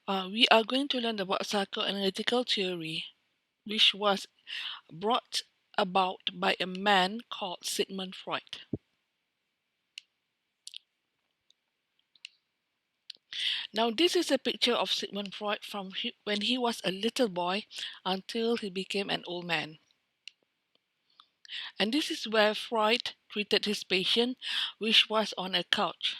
We are going to learn about psychoanalytical theory, which was brought about by a man called Sigmund Freud. Now, this is a picture of Sigmund Freud from when he was a little boy until he became an old man. And this is where Freud treated his patient, which was on a couch.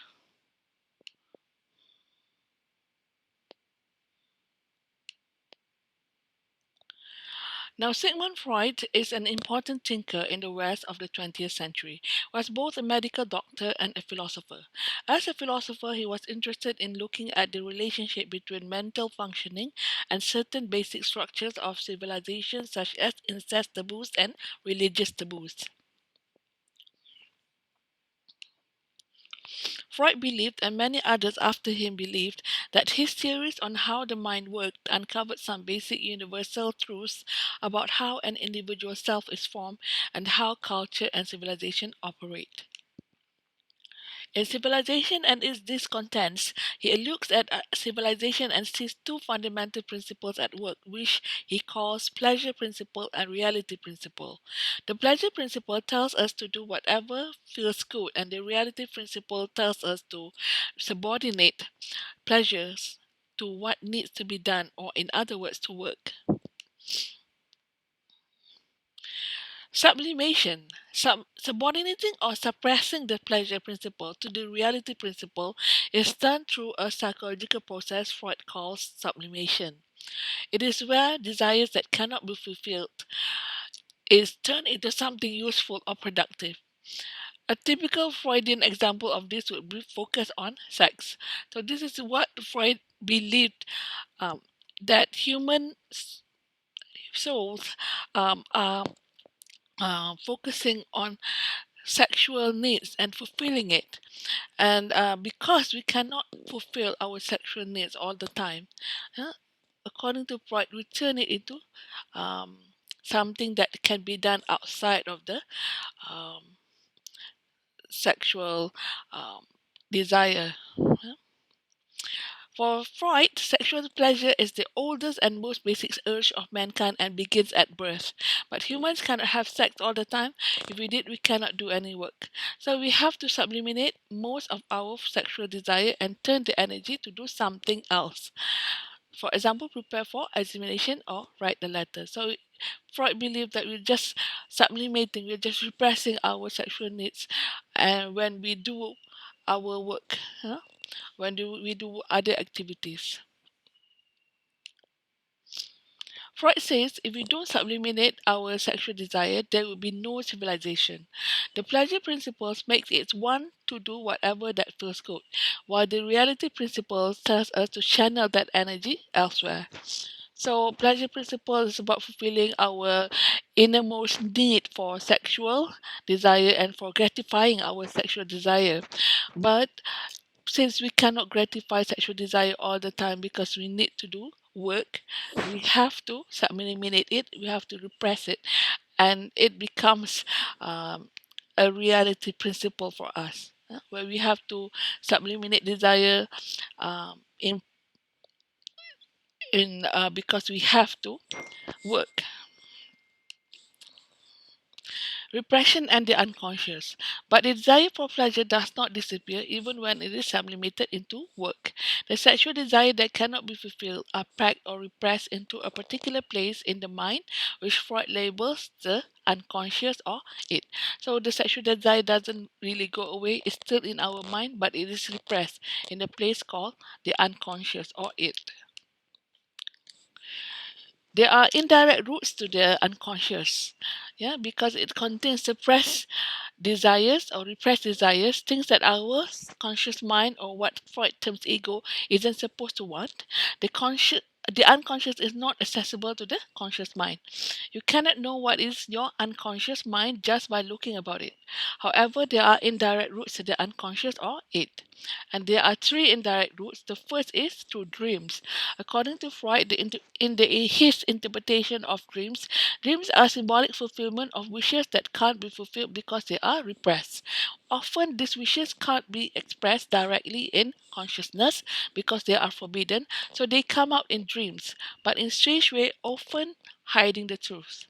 Now, Sigmund Freud is an important thinker in the West of the 20th century. He was both a medical doctor and a philosopher. As a philosopher, he was interested in looking at the relationship between mental functioning and certain basic structures of civilization, such as incest taboos and religious taboos. Freud believed, and many others after him believed, that his theories on how the mind worked uncovered some basic universal truths about how an individual self is formed and how culture and civilization operate. In Civilization and its Discontents, he looks at civilization and sees two fundamental principles at work, which he calls pleasure principle and reality principle. The pleasure principle tells us to do whatever feels good, and the reality principle tells us to subordinate pleasures to what needs to be done, or in other words, to work. Sublimation, subordinating or suppressing the pleasure principle to the reality principle, is done through a psychological process Freud calls sublimation. It is where desires that cannot be fulfilled is turned into something useful or productive. A typical Freudian example of this would be focus on sex. So this is what Freud believed, um, that human souls are focusing on sexual needs and fulfilling it. And because we cannot fulfill our sexual needs all the time, uh, according to Freud, we turn it into um, something that can be done outside of the um, sexual um, desire. For Freud, sexual pleasure is the oldest and most basic urge of mankind and begins at birth. But humans cannot have sex all the time. If we did, we cannot do any work. So we have to sublimate most of our sexual desire and turn the energy to do something else. For example, prepare for examination or write the letter. So Freud believed that we're just sublimating, we're just repressing our sexual needs, and when we do our work, when we do other activities. Freud says if we don't sublimate our sexual desire, there will be no civilization. The pleasure principles makes it one to do whatever that feels good, while the reality principles tells us to channel that energy elsewhere. So pleasure principle is about fulfilling our innermost need for sexual desire and for gratifying our sexual desire. But since we cannot gratify sexual desire all the time because we need to do work, we have to sublimate it, we have to repress it, and it becomes a reality principle for us, where we have to sublimate desire in because we have to work. Repression and the unconscious. But the desire for pleasure does not disappear even when it is sublimated into work. The sexual desire that cannot be fulfilled are packed or repressed into a particular place in the mind, which Freud labels the unconscious or it. So the sexual desire doesn't really go away, it's still in our mind, but it is repressed in a place called the unconscious or it. There are indirect roots to the unconscious, yeah, because it contains suppressed desires or repressed desires, things that our conscious mind, or what Freud terms ego, isn't supposed to want. The unconscious is not accessible to the conscious mind. You cannot know what is your unconscious mind just by looking about it. However, there are indirect routes to the unconscious or it. And there are three indirect routes. The first is through dreams. According to Freud, his interpretation of dreams, dreams are symbolic fulfillment of wishes that can't be fulfilled because they are repressed. Often, these wishes can't be expressed directly in consciousness because they are forbidden, so they come out in dreams, but in strange way, often hiding the truth.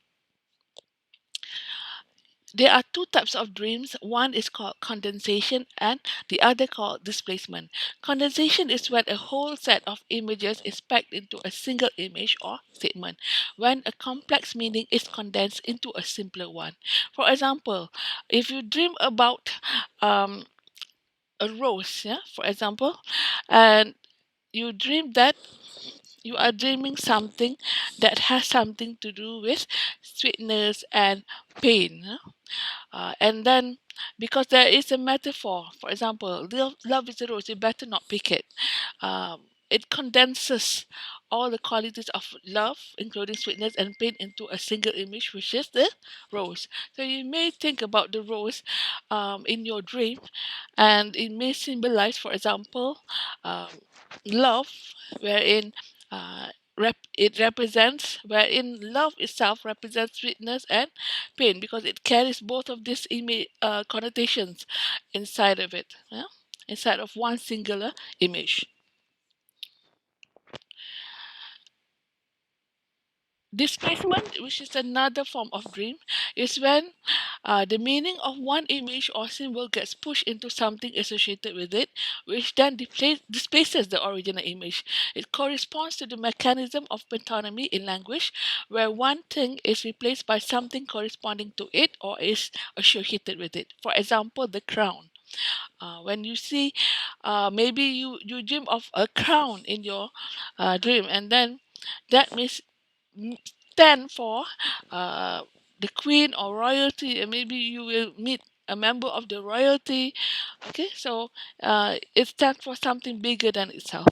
There are two types of dreams. One is called condensation and the other called displacement. Condensation is when a whole set of images is packed into a single image or statement, when a complex meaning is condensed into a simpler one. For example, if you dream about um, a rose, yeah, for example, and you dream that you are dreaming something that has something to do with sweetness and pain. And then, because there is a metaphor, for example, love is a rose, you better not pick it. It condenses all the qualities of love, including sweetness and pain, into a single image, which is the rose. So you may think about the rose in your dream, and it may symbolize, for example, um, love, wherein it represents, wherein love itself represents sweetness and pain, because it carries both of these connotations inside of it, yeah? Inside of one singular image. Displacement, which is another form of dream, is when the meaning of one image or symbol gets pushed into something associated with it, which then displaces the original image. It corresponds to the mechanism of metonymy in language, where one thing is replaced by something corresponding to it or is associated with it. For example, the crown. When you see, maybe you dream of a crown in your dream, and then that means stand for uh, the queen or royalty, and maybe you will meet a member of the royalty. Okay, so it stands for something bigger than itself.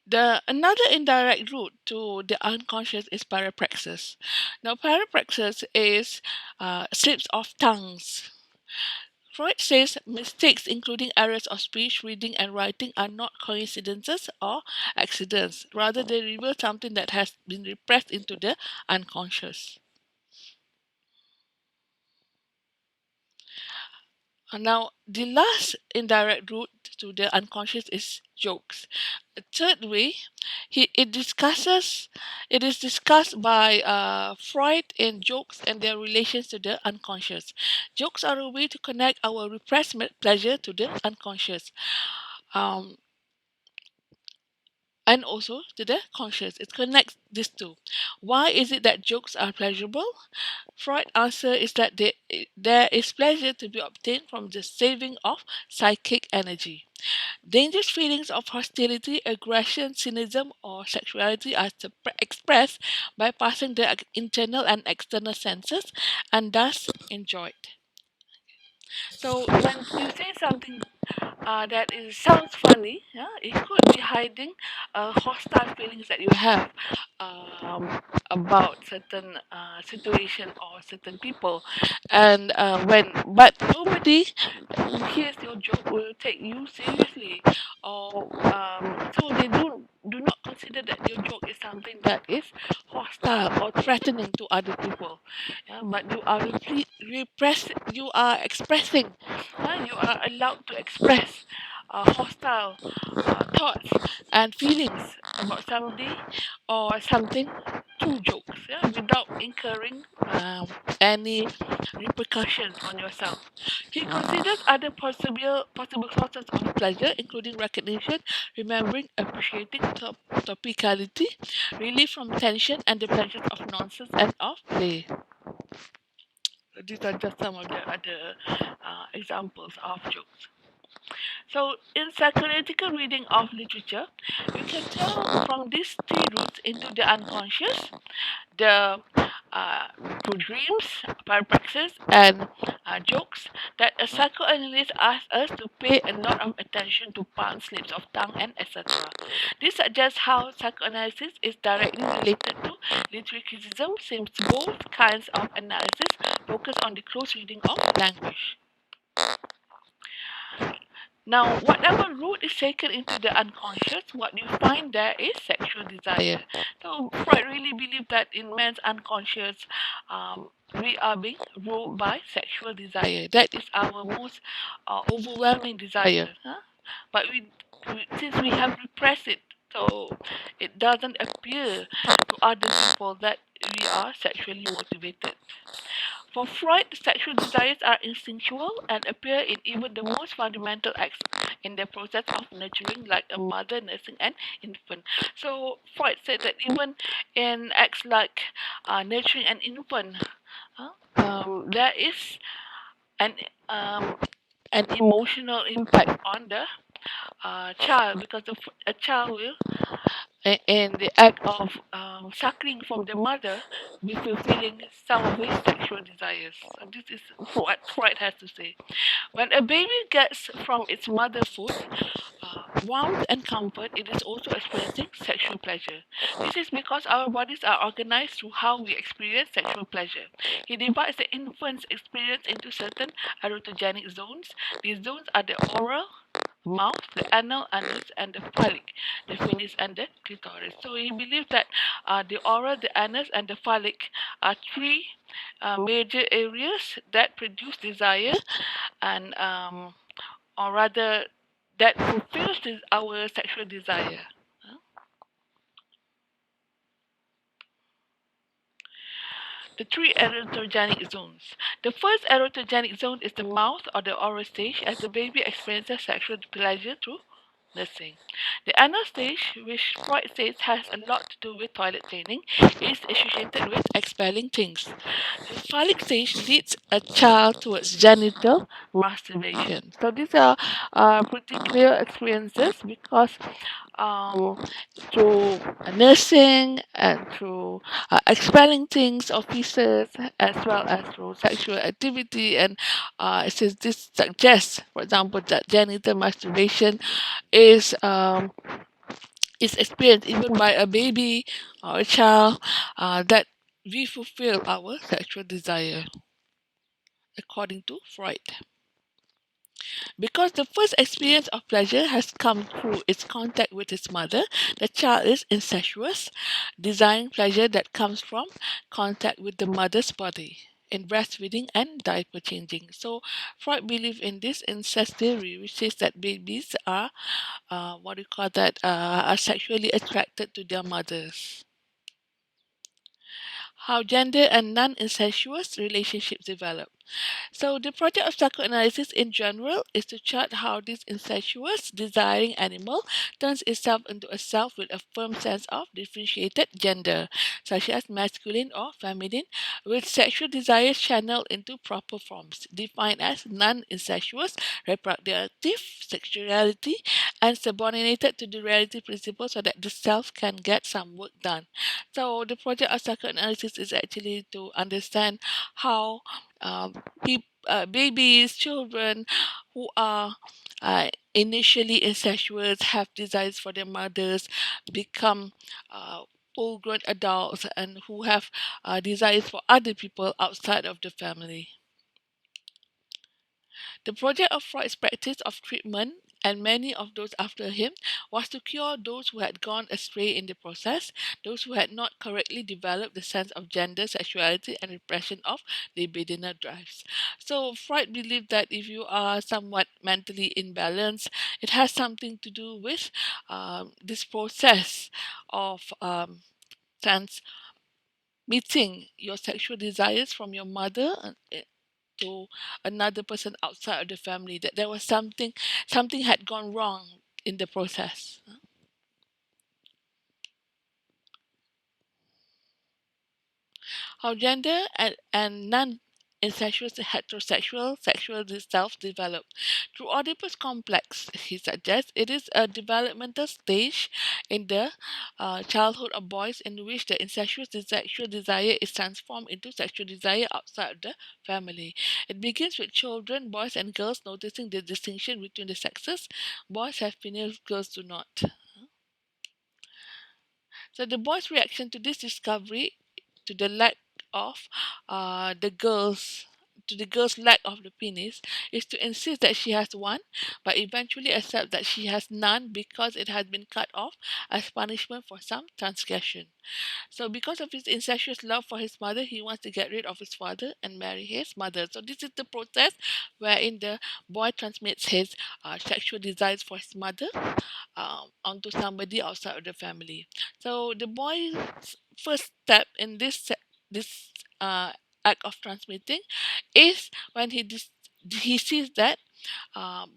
The another indirect route to the unconscious is parapraxis. Now, parapraxis is slips of tongues. Freud says mistakes, including errors of speech, reading, and writing, are not coincidences or accidents. Rather, they reveal something that has been repressed into the unconscious. Now, the last indirect route to the unconscious is jokes. A third way, it is discussed by Freud in jokes and their relations to the unconscious. Jokes are a way to connect our repressed pleasure to the unconscious. Um, and also to the conscious. It connects these two. Why is it that jokes are pleasurable? Freud's answer is that there is pleasure to be obtained from the saving of psychic energy. Dangerous feelings of hostility, aggression, cynicism, or sexuality are expressed by passing the internal and external senses and thus enjoyed. So when you say something that is sounds funny, yeah, it could be hiding hostile feelings that you have about certain situation or certain people, and when but nobody who hears your joke will take you seriously, or so they do not consider that your joke is something that is hostile or threatening to other people. Yeah, but you are expressing, you are allowed to express hostile thoughts and feelings about somebody or something through jokes, yeah, without incurring any repercussions on yourself. He considers other possible sources of pleasure, including recognition, remembering, appreciating topicality, relief from tension, and the pleasures of nonsense and of play. These are just some of the other examples of jokes. So, in psychoanalytical reading of literature, you can tell from these three routes into the unconscious, the uh, through dreams, parapraxis, and jokes, that a psychoanalyst asks us to pay a lot of attention to palm slips of tongue and etc. This suggests how psychoanalysis is directly related to literary criticism, since both kinds of analysis focus on the close reading of language. Now, whatever route is taken into the unconscious, what you find there is sexual desire. So, Freud really believed that in man's unconscious, we are being ruled by sexual desire. That is our most overwhelming desire. Huh? But since we have repressed it, so it doesn't appear to other people that we are sexually motivated. For Freud, sexual desires are instinctual and appear in even the most fundamental acts in the process of nurturing, like a mother nursing an infant. So Freud said that even in acts like nurturing an infant, there is an um, an emotional impact on the child, because a child will, in the act of suckling from the mother, be fulfilling some of his sexual desires. So this is what Freud has to say. When a baby gets from its mother food warmth and comfort, it is also experiencing sexual pleasure. This is because our bodies are organized through how we experience sexual pleasure. He divides the infant's experience into certain erotogenic zones. These zones are the oral, mouth, the anal, anus, and the phallic, the penis and the clitoris. So he believed that the oral, the anus, and the phallic are three major areas that produce desire, and or rather that fulfills our sexual desire. The three erotogenic zones. The first erotogenic zone is the mouth or the oral stage, as the baby experiences sexual pleasure through nursing. The anal stage, which Freud says has a lot to do with toilet cleaning, is associated with expelling things. The phallic stage leads a child towards genital masturbation. So these are pretty clear experiences, because um, through nursing and through expelling things of pieces, as well as through sexual activity, and since this suggests, for example, that genital masturbation is um, is experienced even by a baby or a child, that we fulfill our sexual desire, according to Freud. Because the first experience of pleasure has come through its contact with its mother, the child is incestuous, desiring pleasure that comes from contact with the mother's body in breastfeeding and diaper changing. So Freud believed in this incest theory, which says that babies are what do you call that, are sexually attracted to their mothers. How gender and non-incestuous relationships develop. So, the project of psychoanalysis in general is to chart how this incestuous, desiring animal turns itself into a self with a firm sense of differentiated gender, such as masculine or feminine, with sexual desires channeled into proper forms, defined as non incestuous, reproductive sexuality, and subordinated to the reality principle so that the self can get some work done. So, the project of psychoanalysis is actually to understand how babies, children who are initially incestuous, have desires for their mothers, become full grown adults, and who have desires for other people outside of the family. The project of Freud's practice of treatment, and many of those after him, was to cure those who had gone astray in the process, those who had not correctly developed the sense of gender, sexuality, and repression of libidinal drives. So Freud believed that if you are somewhat mentally imbalanced, it has something to do with this process of transmitting your sexual desires from your mother to another person outside of the family, that there was something had gone wrong in the process. How gender and non incestuous heterosexual sexual self-develop. Through Oedipus complex, he suggests it is a developmental stage in the childhood of boys in which the incestuous sexual desire is transformed into sexual desire outside of the family. It begins with children, boys and girls, noticing the distinction between the sexes. Boys have penis, girls do not. So the boy's reaction to this discovery, to the lack of the girls, to the girl's lack of the penis, is to insist that she has one, but eventually accept that she has none because it has been cut off as punishment for some transgression. So, because of his incestuous love for his mother, he wants to get rid of his father and marry his mother. So, this is the process wherein the boy transmits his sexual desires for his mother onto somebody outside of the family. So the boy's first step in this act of transmitting is when he sees that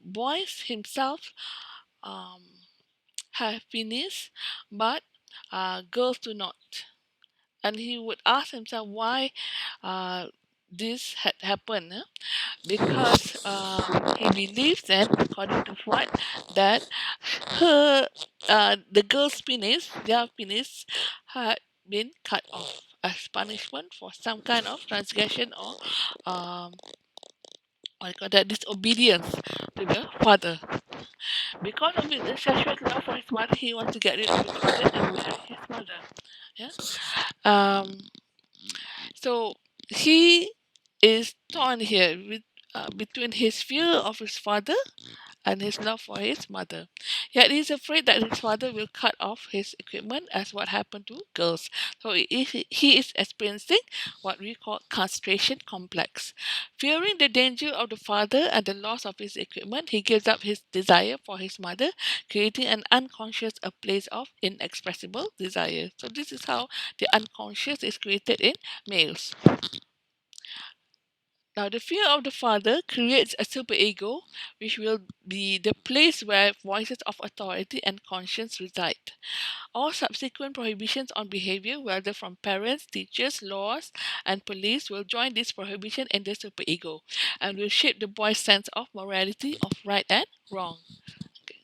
boys himself um, have penis, but girls do not, and he would ask himself why uh, this had happened. Because he believes that, according to Freud, that the girl's penis, their penis, had been cut off as punishment for some kind of transgression or what you call that, disobedience to the father. Because of his incestuous love for his mother, he wants to get rid of his father and marry his mother. Yeah. Um. So he is torn here between his fear of his father and his love for his mother. Yet he is afraid that his father will cut off his equipment, as what happened to girls. So he is experiencing what we call castration complex. Fearing the danger of the father and the loss of his equipment, he gives up his desire for his mother, creating an unconscious a place of inexpressible desire. So this is how the unconscious is created in males. Now, the fear of the father creates a superego, which will be the place where voices of authority and conscience reside. All subsequent prohibitions on behavior, whether from parents, teachers, laws, and police, will join this prohibition in the superego and will shape the boy's sense of morality, of right and wrong. Okay.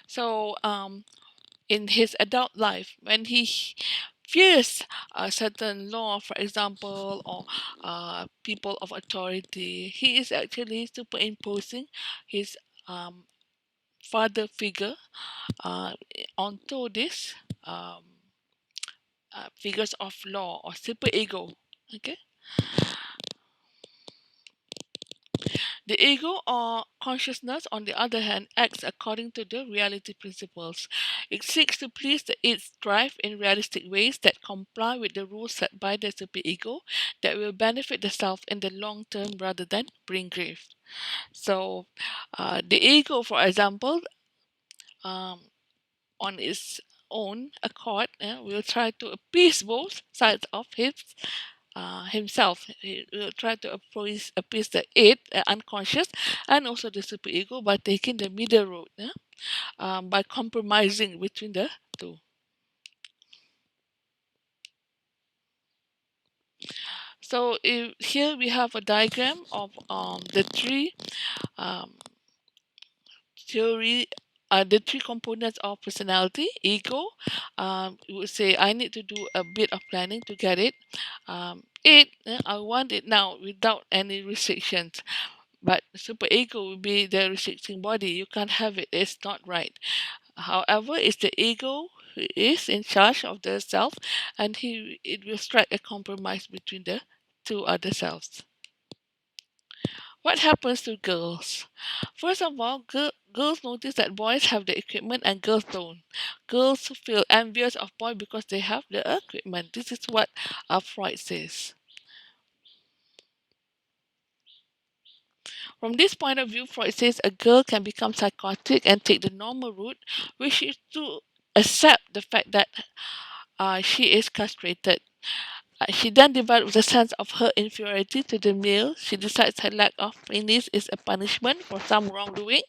So, in his adult life, when he fears a certain law, for example, or people of authority, he is actually superimposing his um, father figure onto this um, figures of law or superego. Okay. The ego or consciousness, on the other hand, acts according to the reality principles. It seeks to please its drive in realistic ways that comply with the rules set by the superego that will benefit the self in the long term rather than bring grief. So, the ego, for example, um, on its own accord, will try to appease both sides of himself. He will try to appease the id, unconscious, and also the superego by taking the middle road, by compromising between the two. So here we have a diagram of the three um, theory. The three components of personality. Ego, you would say, I need to do a bit of planning to get it. I want it now without any restrictions. But superego will be the restricting body. You can't have it. It's not right. However, it's the ego who is in charge of the self, and it will strike a compromise between the two other selves. What happens to girls? First of all, girls notice that boys have the equipment and girls don't. Girls feel envious of boys because they have the equipment. This is what Freud says. From this point of view, Freud says a girl can become psychotic and take the normal route, which is to accept the fact that she is castrated. She then develops a sense of her inferiority to the male. She decides her lack of penis is a punishment for some wrongdoing.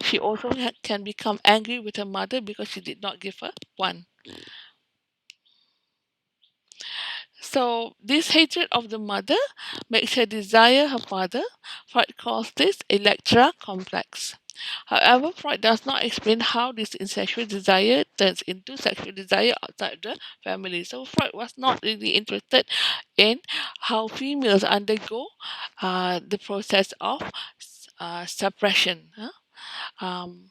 She also can become angry with her mother because she did not give her one. So this hatred of the mother makes her desire her father. Freud calls this Electra complex. However, Freud does not explain how this incestuous desire turns into sexual desire outside the family. So Freud was not really interested in how females undergo the process of suppression. Um,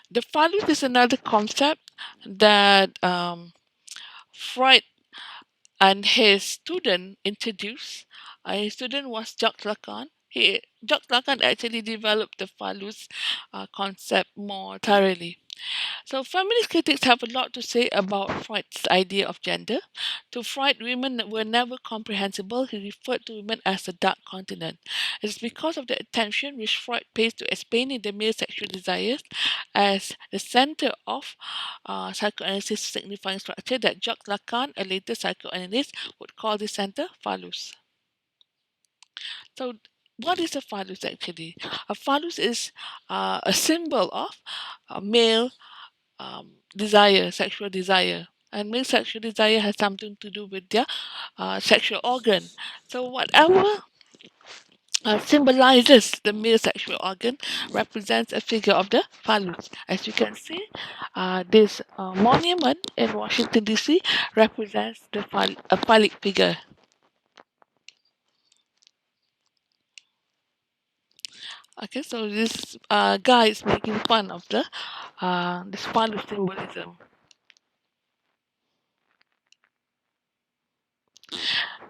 the phallus is another concept that Freud and his student introduced. His student was Jacques Lacan. Jacques Lacan actually developed the phallus concept more thoroughly. So, feminist critics have a lot to say about Freud's idea of gender. To Freud, women were never comprehensible. He referred to women as the dark continent. It is because of the attention which Freud pays to explaining the male sexual desires as the center of psychoanalysis signifying structure that Jacques Lacan, a later psychoanalyst, would call the center phallus. So, what is a phallus actually? A phallus is a symbol of male desire, sexual desire. And male sexual desire has something to do with their sexual organ. So, whatever symbolizes the male sexual organ represents a figure of the phallus. As you can see, this monument in Washington, D.C. represents a phallic figure. Okay, so this guy is making fun of the this phallus symbolism.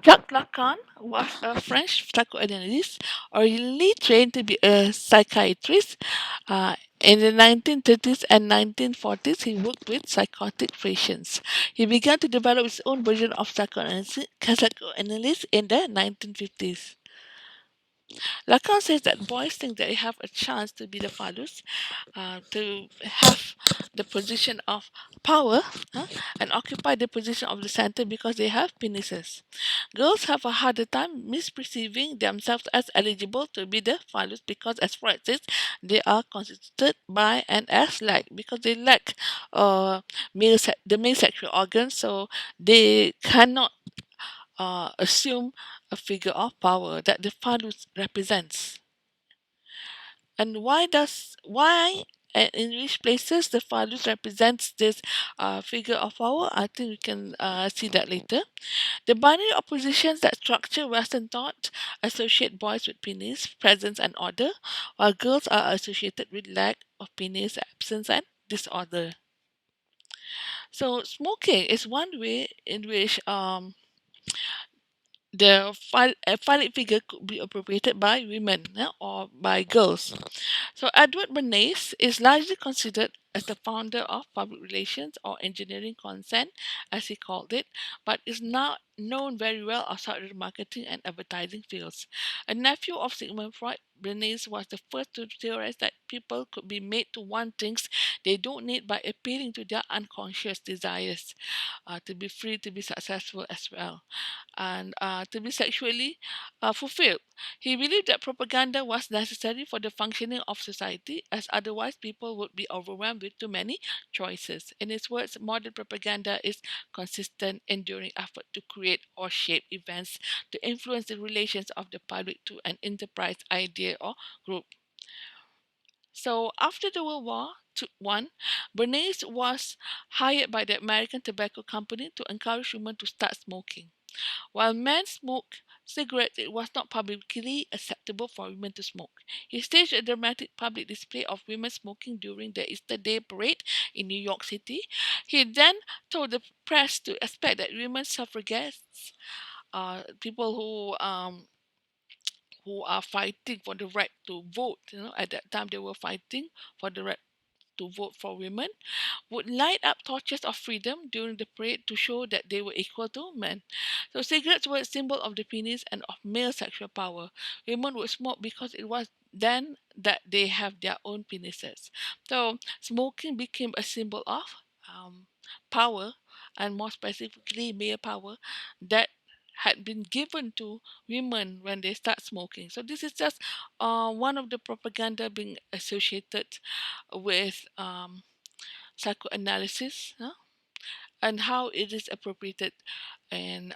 Jacques Lacan was a French psychoanalyst, originally trained to be a psychiatrist. In the 1930s and 1940s, he worked with psychotic patients. He began to develop his own version of psychoanalysis in the 1950s. Lacan says that boys think they have a chance to be the fathers, to have the position of power, and occupy the position of the center because they have penises. Girls have a harder time misperceiving themselves as eligible to be the fathers because, as Freud says, they are constituted by and as like because they lack the male sexual organs, so they cannot assume a figure of power that the phallus represents. And in which places the phallus represents this figure of power? I think we can see that later. The binary oppositions that structure Western thought associate boys with penis, presence, and order, while girls are associated with lack of penis, absence, and disorder. So, smoking is one way in which a phallic figure could be appropriated by women, or by girls. So Edward Bernays is largely considered as the founder of public relations or engineering consent, as he called it, but is not known very well outside of the marketing and advertising fields. A nephew of Sigmund Freud, Bernays was the first to theorize that people could be made to want things they don't need by appealing to their unconscious desires, to be free, to be successful as well, and to be sexually fulfilled. He believed that propaganda was necessary for the functioning of society, as otherwise people would be overwhelmed with too many choices. In his words, modern propaganda is consistent, enduring effort to create or shape events to influence the relations of the public to an enterprise, idea, or group. So after the World War One, Bernays was hired by the American Tobacco Company to encourage women to start smoking. While men smoked cigarettes, it was not publicly acceptable for women to smoke. He staged a dramatic public display of women smoking during the Easter Day parade in New York City. He then told the press to expect that women suffragettes, people who are fighting for the right to vote, at that time they were fighting for the right to vote for women, would light up torches of freedom during the parade to show that they were equal to men. So cigarettes were a symbol of the penis and of male sexual power. Women would smoke because it was then that they have their own penises. So smoking became a symbol of power, and more specifically male power, that had been given to women when they start smoking. So this is just one of the propaganda being associated with psychoanalysis. and how it is appropriated in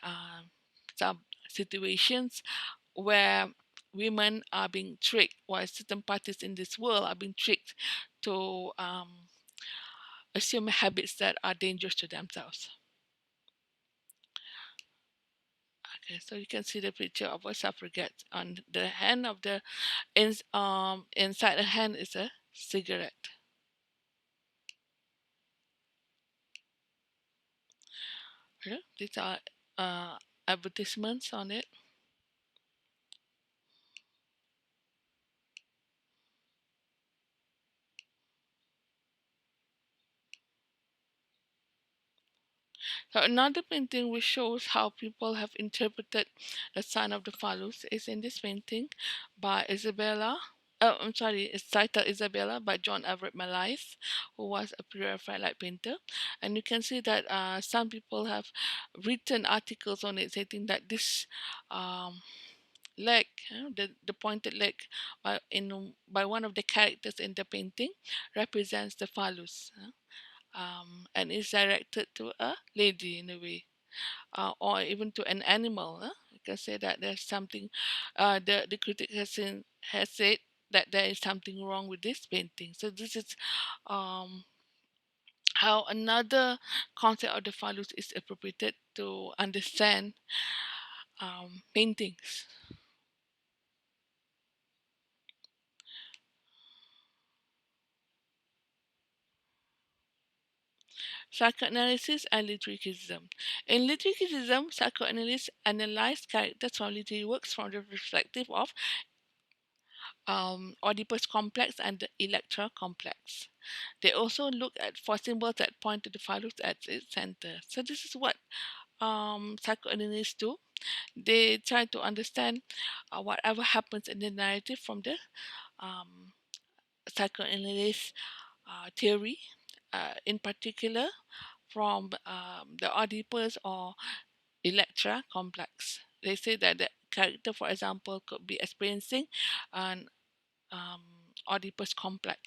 some situations where women are being tricked, while certain parties in this world are being tricked to assume habits that are dangerous to themselves. Okay, so you can see the picture of a suffragette. On the hand of the inside the hand is a cigarette. Yeah, these are advertisements on it. So another painting which shows how people have interpreted the sign of the phallus is in this painting by Isabella. Oh, I'm sorry, it's titled Isabella by John Everett Malise, who was a purified light painter. And you can see that some people have written articles on it stating that this um, leg, the pointed leg by one of the characters in the painting represents the phallus. And is directed to a lady in a way, or even to an animal. You can say that there's something. The critic has said that there is something wrong with this painting. So this is um, how another concept of the phallus is appropriated to understand paintings. Psychoanalysis and literary criticism. In literary criticism, psychoanalysts analyze characters from literary works from the perspective of Oedipus complex and the Electra complex. They also look at for symbols that point to the phallus at its center. So this is what psychoanalysts do. They try to understand whatever happens in the narrative from the um, psychoanalyst theory, in particular from the Oedipus or Electra complex. They say that the character, for example, could be experiencing an Oedipus complex.